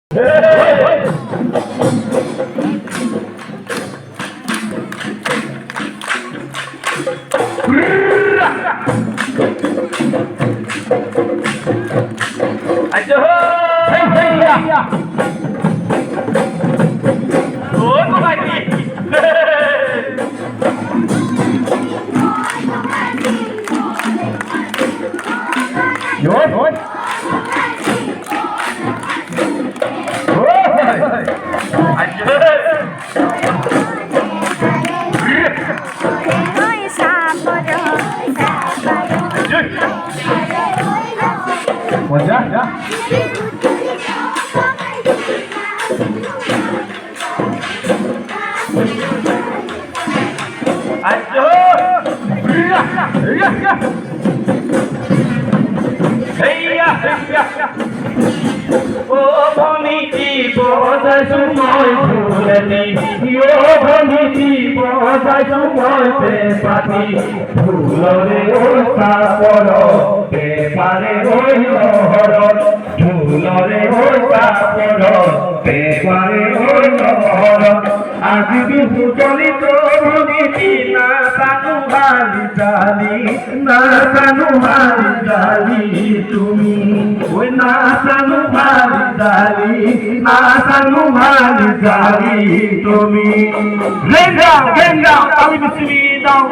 Aduh, hei, oh, kau lagi. Yoi. Wajah, ya. Aduh, iya. Heya. Oh, boniti, boda sumoy phulati. Yo, boniti, boda sumoy pepati. Phulore osta poro, pepare oihoro. Phulore osta poro, pepare oihoro. আজ বিহু চলিত ভনিতি না জানু হারি জালি তুমি ওই না জানু হারি জালি তুমি গেন্দা আমি মিছিলি দাও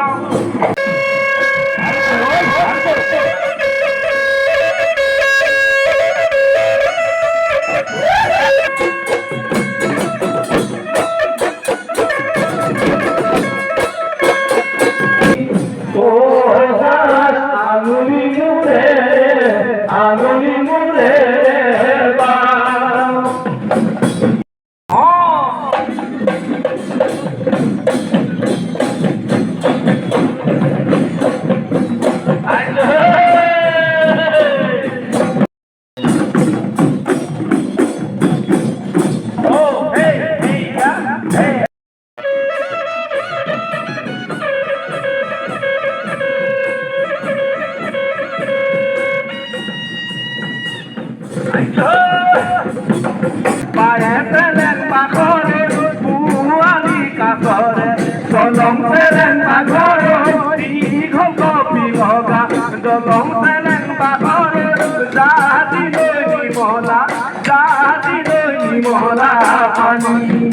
Dolong seleng bagoro, dihong kopi moga. Dolong seleng bagoro, jadi doi mola, ani.